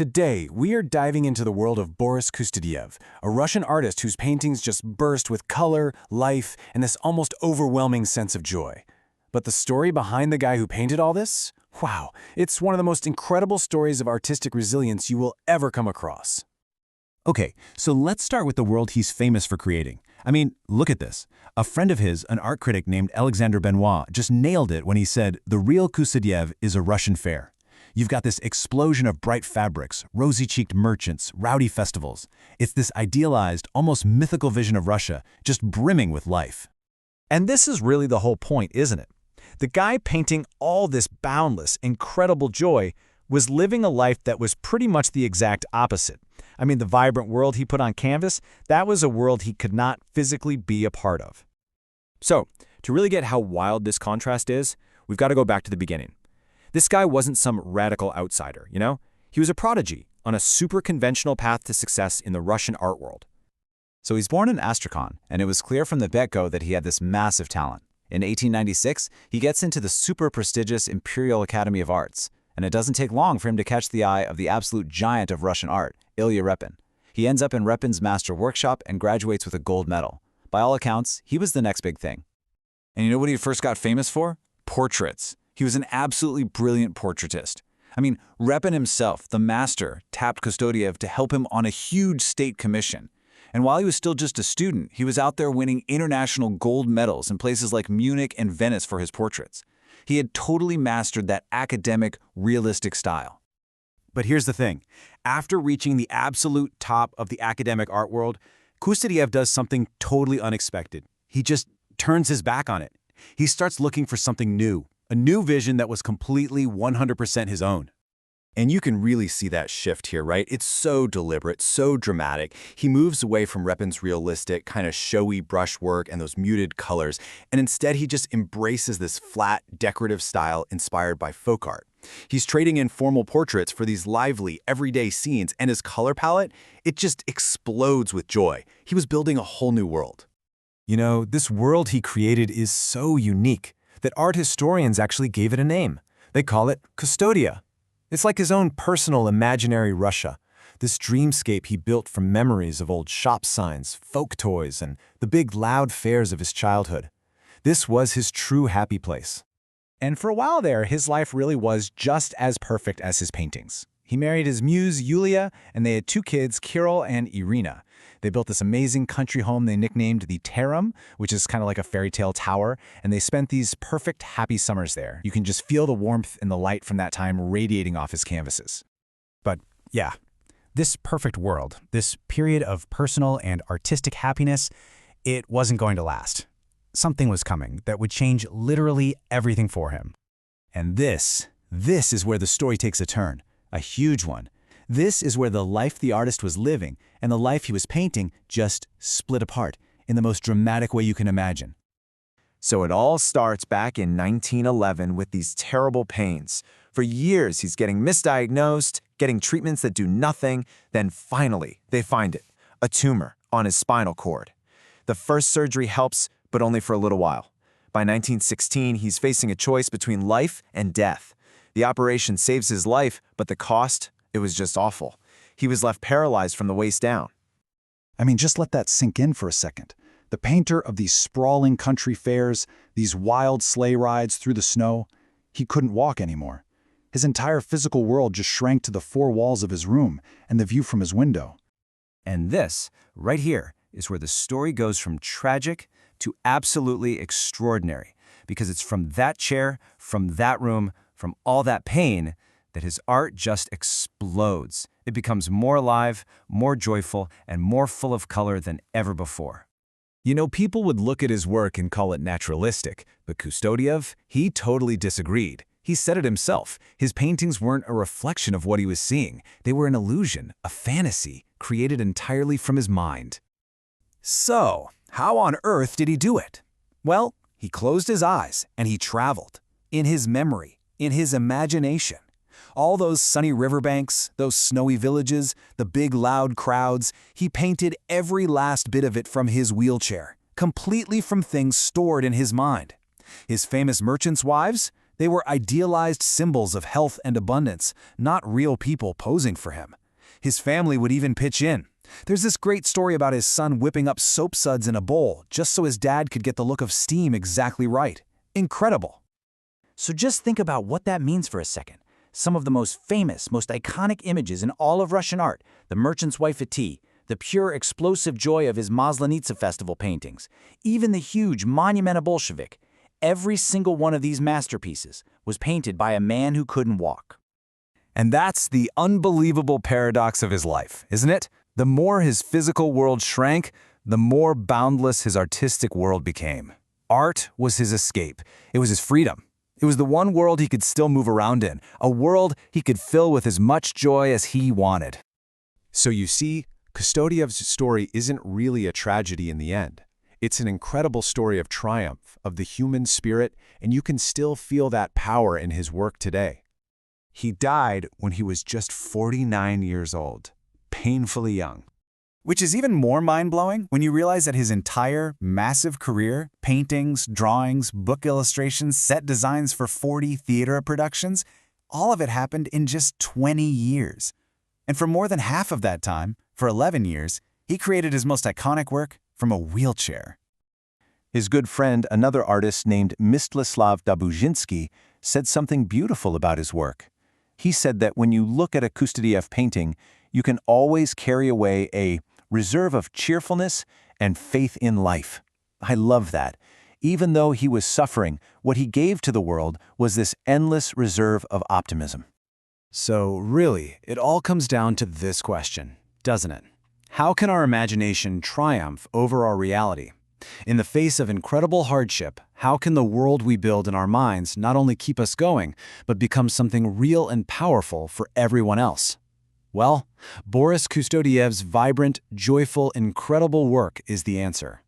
Today, we are diving into the world of Boris Kustodiev, a Russian artist whose paintings just burst with color, life, and this almost overwhelming sense of joy. But the story behind the guy who painted all this? Wow, it's one of the most incredible stories of artistic resilience you will ever come across. Okay, so let's start with the world he's famous for creating. I mean, look at this. A friend of his, an art critic named Alexander Benoit, just nailed it when he said, "The real Kustodiev is a Russian fair." You've got this explosion of bright fabrics, rosy-cheeked merchants, rowdy festivals. It's this idealized, almost mythical vision of Russia, just brimming with life. And this is really the whole point, isn't it? The guy painting all this boundless, incredible joy was living a life that was pretty much the exact opposite. I mean, the vibrant world he put on canvas, that was a world he could not physically be a part of. So, to really get how wild this contrast is, we've got to go back to the beginning. This guy wasn't some radical outsider, you know? He was a prodigy on a super conventional path to success in the Russian art world. So he's born in Astrakhan, and it was clear from the get-go that he had this massive talent. In 1896, he gets into the super prestigious Imperial Academy of Arts, and it doesn't take long for him to catch the eye of the absolute giant of Russian art, Ilya Repin. He ends up in Repin's master workshop and graduates with a gold medal. By all accounts, he was the next big thing. And you know what he first got famous for? Portraits. He was an absolutely brilliant portraitist. I mean, Repin himself, the master, tapped Kustodiev to help him on a huge state commission. And while he was still just a student, he was out there winning international gold medals in places like Munich and Venice for his portraits. He had totally mastered that academic, realistic style. But here's the thing. After reaching the absolute top of the academic art world, Kustodiev does something totally unexpected. He just turns his back on it. He starts looking for something new, a new vision that was completely 100% his own. And you can really see that shift here, right? It's so deliberate, so dramatic. He moves away from Repin's realistic, kind of showy brushwork and those muted colors, and instead he just embraces this flat, decorative style inspired by folk art. He's trading in formal portraits for these lively, everyday scenes, and his color palette, it just explodes with joy. He was building a whole new world. You know, this world he created is so unique that art historians actually gave it a name. They call it Kustodia. It's like his own personal imaginary Russia, this dreamscape he built from memories of old shop signs, folk toys, and the big loud fairs of his childhood. This was his true happy place. And for a while there, his life really was just as perfect as his paintings. He married his muse, Yulia, and they had two kids, Kirill and Irina. They built this amazing country home they nicknamed the Terem, which is kind of like a fairy tale tower, and they spent these perfect, happy summers there. You can just feel the warmth and the light from that time radiating off his canvases. But yeah, this perfect world, this period of personal and artistic happiness, it wasn't going to last. Something was coming that would change literally everything for him. And this is where the story takes a turn, a huge one. This is where the life the artist was living and the life he was painting just split apart in the most dramatic way you can imagine. So it all starts back in 1911 with these terrible pains. For years, he's getting misdiagnosed, getting treatments that do nothing. Then finally, they find it, a tumor on his spinal cord. The first surgery helps, but only for a little while. By 1916, he's facing a choice between life and death. The operation saves his life, but the cost? It was just awful. He was left paralyzed from the waist down. I mean, just let that sink in for a second. The painter of these sprawling country fairs, these wild sleigh rides through the snow, he couldn't walk anymore. His entire physical world just shrank to the four walls of his room and the view from his window. And this, right here, is where the story goes from tragic to absolutely extraordinary, because it's from that chair, from that room, from all that pain, that his art just explodes. It becomes more alive, more joyful, and more full of color than ever before. You know, people would look at his work and call it naturalistic, but Kustodiev, he totally disagreed. He said it himself. His paintings weren't a reflection of what he was seeing. They were an illusion, a fantasy, created entirely from his mind. So, how on earth did he do it? Well, he closed his eyes and he traveled. In his memory, in his imagination. All those sunny riverbanks, those snowy villages, the big loud crowds, he painted every last bit of it from his wheelchair, completely from things stored in his mind. His famous merchants' wives, They were idealized symbols of health and abundance, not real people posing for him. His family would even pitch in. There's this great story about his son whipping up soap suds in a bowl just so his dad could get the look of steam exactly right. Incredible. So just think about what that means for a second. Some of the most famous, most iconic images in all of Russian art, the Merchant's Wife at Tea, the pure explosive joy of his Maslenitsa Festival paintings, even the huge Monument of Bolshevik, every single one of these masterpieces was painted by a man who couldn't walk. And that's the unbelievable paradox of his life, isn't it? The more his physical world shrank, the more boundless his artistic world became. Art was his escape. It was his freedom. It was the one world he could still move around in, a world he could fill with as much joy as he wanted. So you see, Kustodiev's story isn't really a tragedy in the end. It's an incredible story of triumph, of the human spirit, and you can still feel that power in his work today. He died when he was just 49 years old, painfully young. Which is even more mind-blowing when you realize that his entire, massive career, paintings, drawings, book illustrations, set designs for 40 theater productions, all of it happened in just 20 years. And for more than half of that time, for 11 years, he created his most iconic work from a wheelchair. His good friend, another artist named Mstislav Dobuzinski, said something beautiful about his work. He said that when you look at a Kustodiev painting, you can always carry away a reserve of cheerfulness and faith in life. I love that. Even though he was suffering, what he gave to the world was this endless reserve of optimism. So really, it all comes down to this question, doesn't it? How can our imagination triumph over our reality? In the face of incredible hardship, how can the world we build in our minds not only keep us going, but become something real and powerful for everyone else? Well, Boris Kustodiev's vibrant, joyful, incredible work is the answer.